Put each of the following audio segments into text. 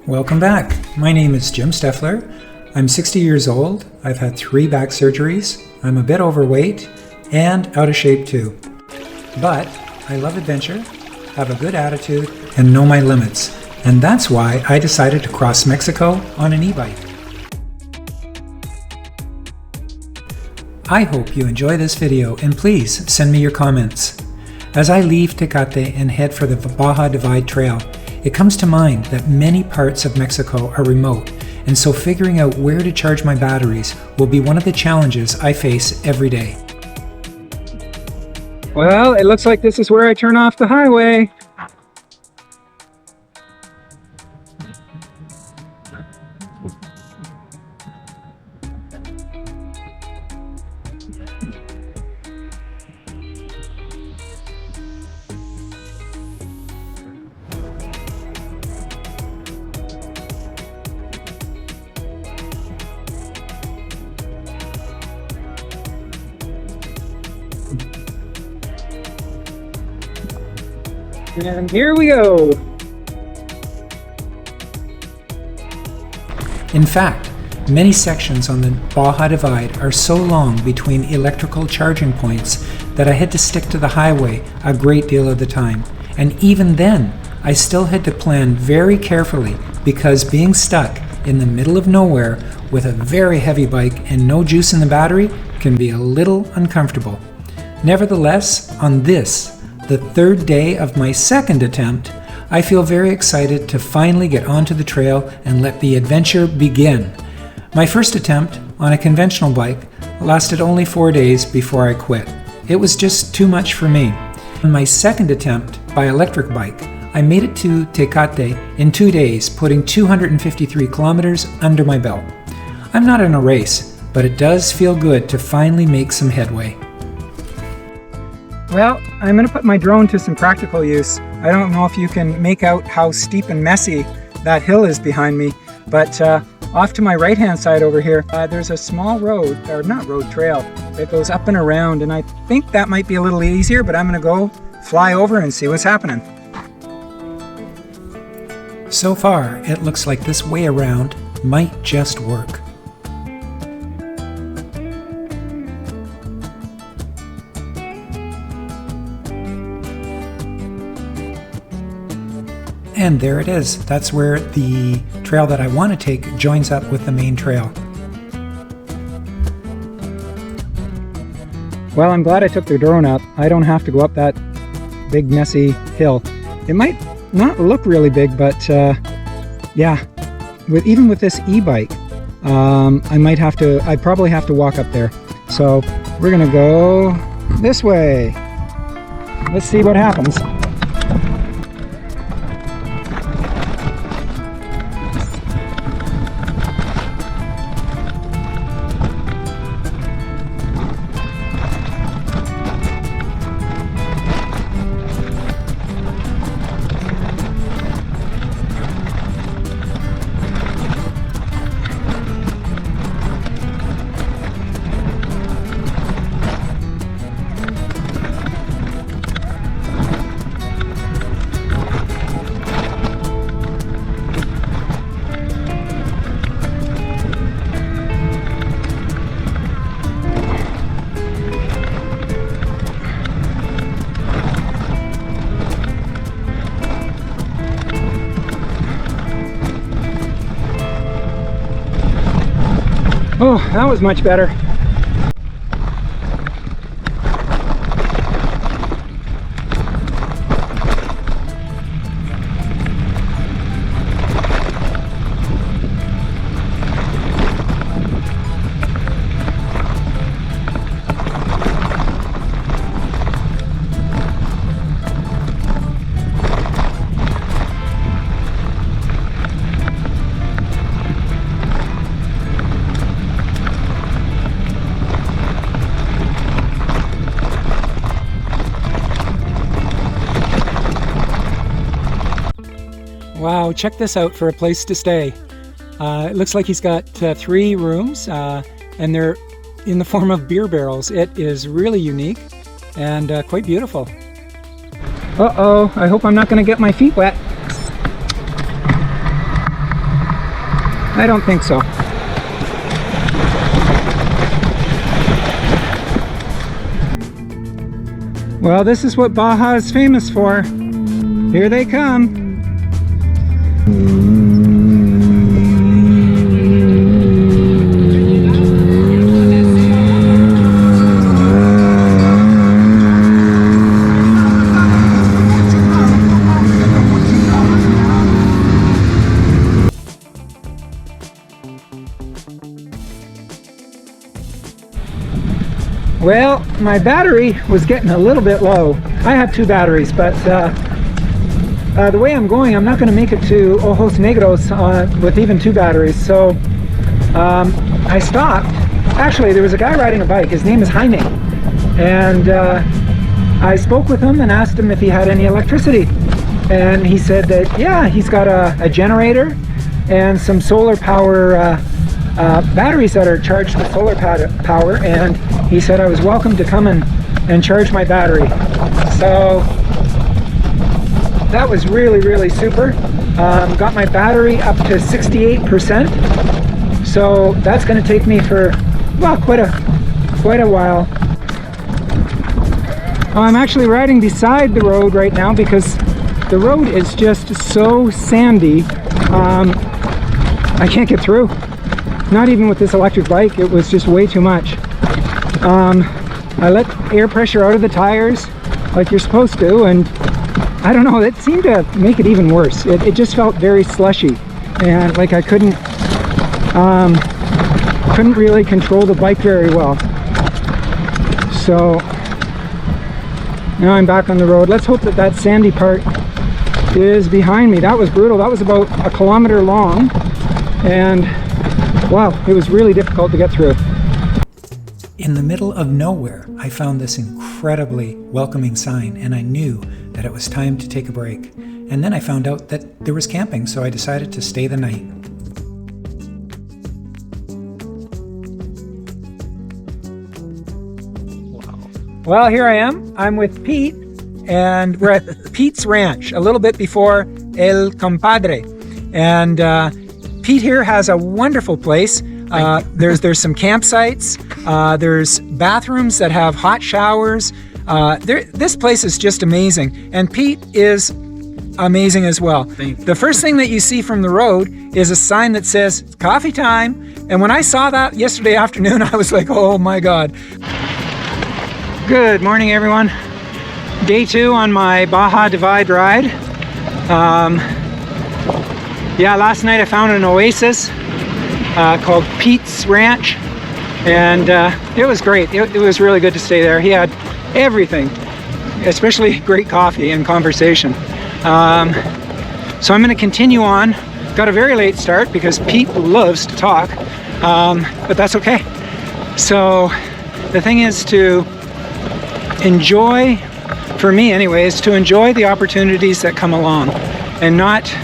Welcome back. My name is Jim Steffler. I'm 60 years old. I've had 3 back surgeries. I'm a bit overweight and out of shape too. But I love adventure, have a good attitude, and know my limits. And that's why I decided to cross Mexico on an e-bike. I hope you enjoy this video and please send me your comments. As I leave Tecate and head for the Baja Divide Trail, it comes to mind that many parts of Mexico are remote, and so figuring out where to charge my batteries will be one of the challenges I face every day. Well, it looks like this is where I turn off the highway. And here we go. In fact, many sections on the Baja Divide are so long between electrical charging points that I had to stick to the highway a great deal of the time. And even then, I still had to plan very carefully because being stuck in the middle of nowhere with a very heavy bike and no juice in the battery can be a little uncomfortable. Nevertheless, on this, the 3rd day of my 2nd attempt, I feel very excited to finally get onto the trail and let the adventure begin. My first attempt on a conventional bike lasted only 4 days before I quit. It was just too much for me. On my 2nd attempt by electric bike, I made it to Tecate in 2 days, putting 253 kilometers under my belt. I'm not in a race, but it does feel good to finally make some headway. Well, I'm going to put my drone to some practical use. I don't know if you can make out how steep and messy that hill is behind me, but off to my right-hand side over here, there's a small road, or not road, trail, that goes up and around, and I think that might be a little easier, but I'm going to go fly over and see what's happening. So far, it looks like this way around might just work. And there it is. That's where the trail that I want to take joins up with the main trail. Well, I'm glad I took the drone up. I don't have to go up that big messy hill. It might not look really big, but yeah, even with this e-bike, I'd probably have to walk up there. So we're gonna go this way. Let's see what happens. Oh, that was much better. Wow, check this out for a place to stay. It looks like he's got 3 rooms and they're in the form of beer barrels. It is really unique and quite beautiful. Uh-oh, I hope I'm not going to get my feet wet. I don't think so. Well, this is what Baja is famous for. Here they come. Well, my battery was getting a little bit low. I have 2 batteries, but the way I'm going, I'm not going to make it to Ojos Negros with even 2 batteries. So I stopped. Actually, there was a guy riding a bike. His name is Jaime. And I spoke with him and asked him if he had any electricity. And he said that, yeah, he's got a generator and some solar power batteries that are charged with solar power, and he said I was welcome to come and charge my battery. So that was really, really super. Got my battery up to 68%, so that's going to take me for, well, quite a while. I'm actually riding beside the road right now because the road is just so sandy. I can't get through. Not even with this electric bike, it was just way too much. I let air pressure out of the tires like you're supposed to, and I don't know, it seemed to make it even worse. It just felt very slushy, and like I couldn't really control the bike very well. So now I'm back on the road. Let's hope that that sandy part is behind me. That was brutal. That was about 1 kilometer long, and wow, it was really difficult to get through. In the middle of nowhere, I found this incredibly welcoming sign, and I knew that it was time to take a break. And then I found out that there was camping, so I decided to stay the night. Well, here I am. I'm with Pete, and we're at Pete's Ranch, a little bit before El Compadre. And Pete here has a wonderful place. There's some campsites. There's bathrooms that have hot showers. This place is just amazing. And Pete is amazing as well. The first thing that you see from the road is a sign that says coffee time. And when I saw that yesterday afternoon, I was like, oh my God. Good morning, everyone. Day 2 on my Baja Divide ride. Yeah, last night I found an oasis called Pete's Ranch, and it was great. It was really good to stay there. He had everything, especially great coffee and conversation. So I'm going to continue on. Got a very late start because Pete loves to talk, but that's okay. So the thing is to enjoy, for me anyways, to enjoy the opportunities that come along and not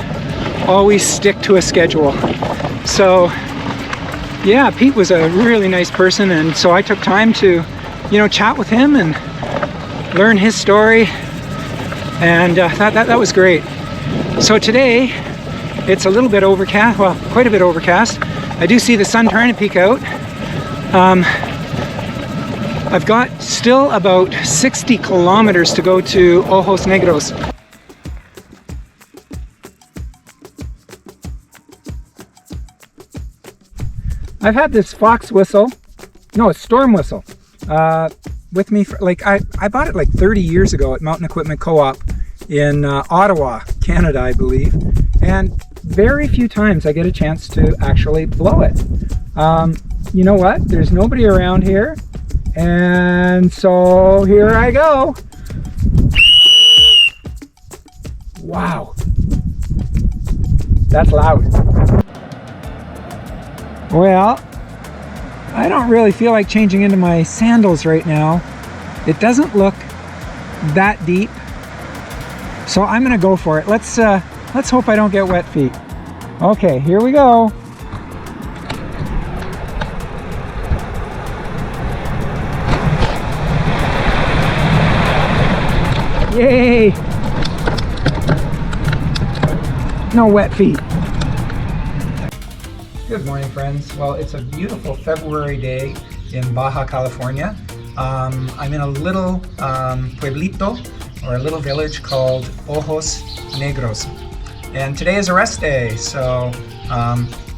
always stick to a schedule. So yeah, Pete was a really nice person, and so I took time to, chat with him and learn his story, and that was great. So today it's a little bit overcast, well, quite a bit overcast. I do see the sun trying to peek out. I've got still about 60 kilometers to go to Ojos Negros. I've had this fox whistle, no, a storm whistle, with me for, I bought it like 30 years ago at Mountain Equipment Co-op in Ottawa, Canada, I believe. And very few times I get a chance to actually blow it. You know what? There's nobody around here. And so here I go. Wow. That's loud. Well, I don't really feel like changing into my sandals right now. It doesn't look that deep. So I'm gonna go for it. Let's hope I don't get wet feet. Okay, here we go. Yay! No wet feet. Good morning, friends. Well, it's a beautiful February day in Baja, California. I'm in a little pueblito, or a little village called Ojos Negros. And today is a rest day, so,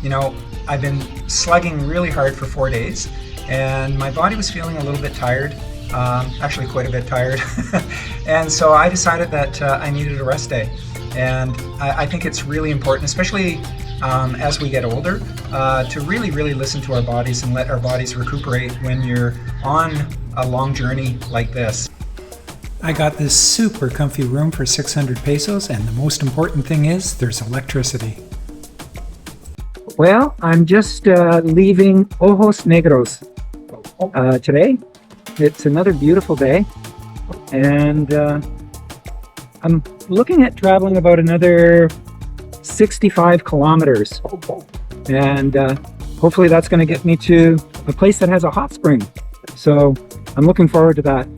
you know, I've been slugging really hard for 4 days, and my body was feeling a little bit tired, actually quite a bit tired. And so I decided that I needed a rest day. And I think it's really important, especially as we get older, to really listen to our bodies and let our bodies recuperate when you're on a long journey like this. I got this super comfy room for 600 pesos, and the most important thing is there's electricity. Well, I'm just leaving Ojos Negros today. It's another beautiful day, and I'm looking at traveling about another 65 kilometers, and hopefully that's going to get me to a place that has a hot spring. So I'm looking forward to that.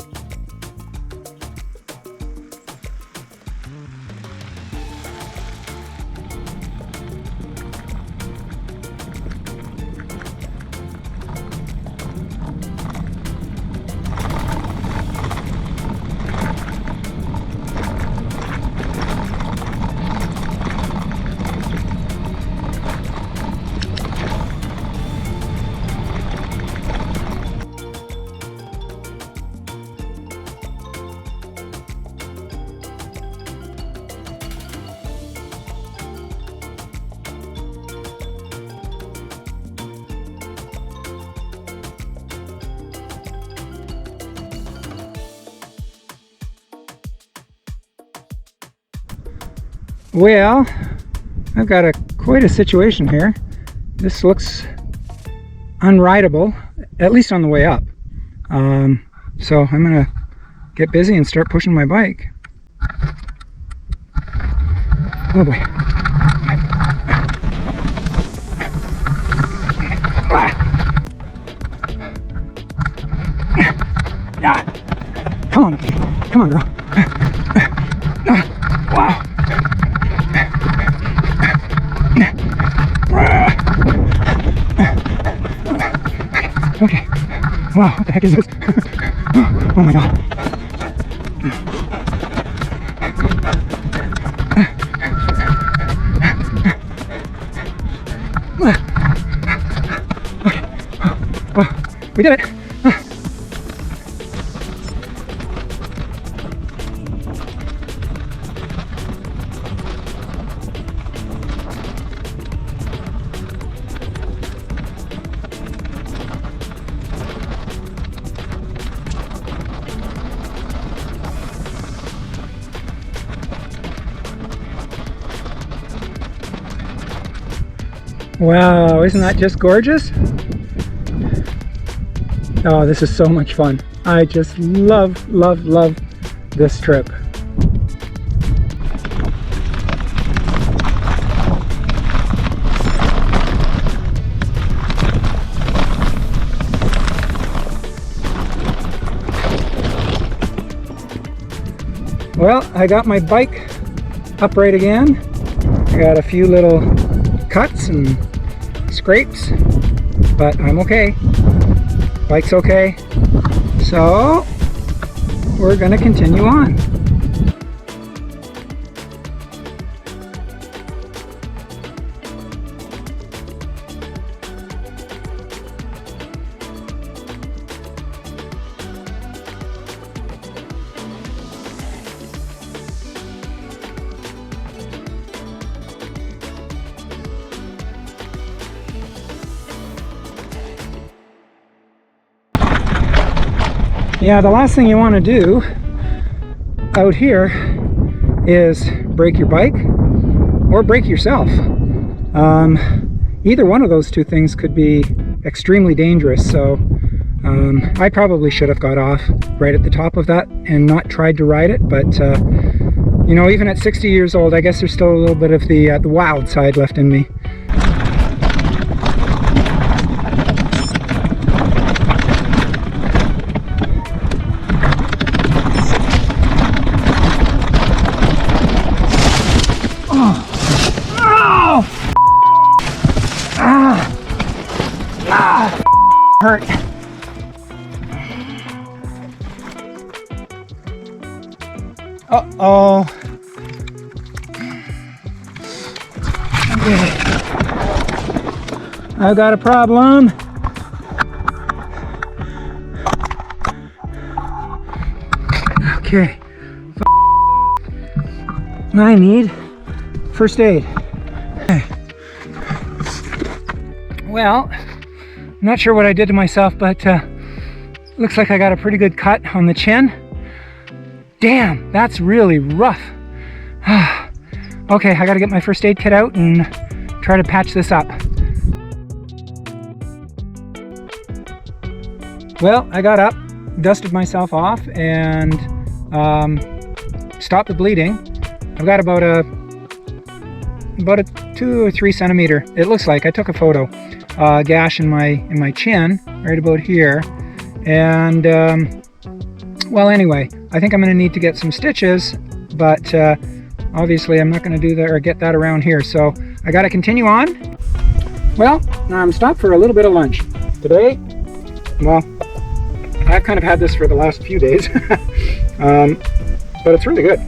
Well, I've got quite a situation here. This looks unrideable, at least on the way up. So I'm gonna get busy and start pushing my bike. Oh boy. Come on, come on, girl. Wow. Okay. Wow, what the heck is this? Oh my god. Okay. Well, we did it. Wow, isn't that just gorgeous? Oh, this is so much fun. I just love this trip. Well, I got my bike upright again. I got a few little cuts and scrapes, but I'm okay. Bike's okay. So we're gonna continue on. Yeah, the last thing you want to do out here is break your bike or break yourself. Either one of those two things could be extremely dangerous, so I probably should have got off right at the top of that and not tried to ride it, but you know, even at 60 years old, I guess there's still a little bit of the wild side left in me. Ah! hurt. Uh-oh. Okay. I've got a problem. Okay. I need first aid. Okay. Well, I'm not sure what I did to myself, but looks like I got a pretty good cut on the chin. Damn, that's really rough. Okay, I gotta get my first aid kit out and try to patch this up. Well, I got up, dusted myself off, and stopped the bleeding. I've got about a 2 or 3 centimeter, it looks like, I took a photo, gash in my chin, right about here. And well, anyway, I think I'm going to need to get some stitches, but obviously I'm not going to do that or get that around here, so I got to continue on. Well, I'm stopped for a little bit of lunch today. Well, I've kind of had this for the last few days, but it's really good.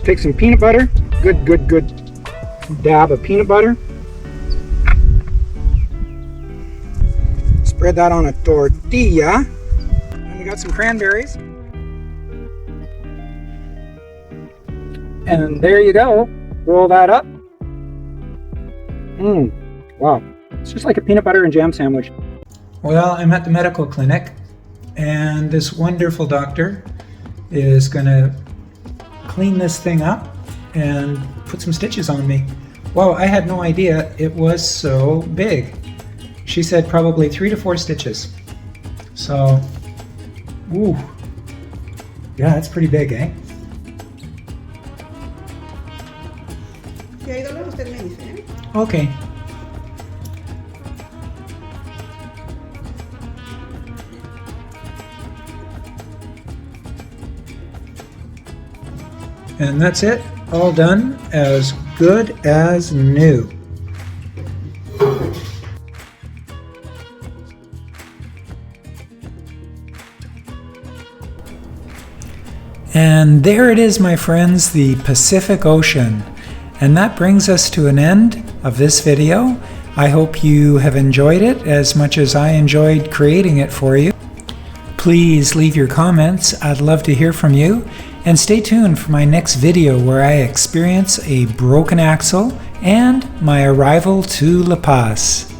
Take some peanut butter, good dab of peanut butter. Spread that on a tortilla. And we got some cranberries. And there you go. Roll that up. Wow. It's just like a peanut butter and jam sandwich. Well, I'm at the medical clinic, and this wonderful doctor is going to clean this thing up and put some stitches on me. Wow, I had no idea it was so big. She said probably 3 to 4 stitches. So, ooh, yeah, that's pretty big, eh? Okay. And that's it, all done, as good as new. And there it is, my friends, the Pacific Ocean. And that brings us to an end of this video. I hope you have enjoyed it as much as I enjoyed creating it for you. Please leave your comments, I'd love to hear from you. And stay tuned for my next video where I experience a broken axle and my arrival to La Paz.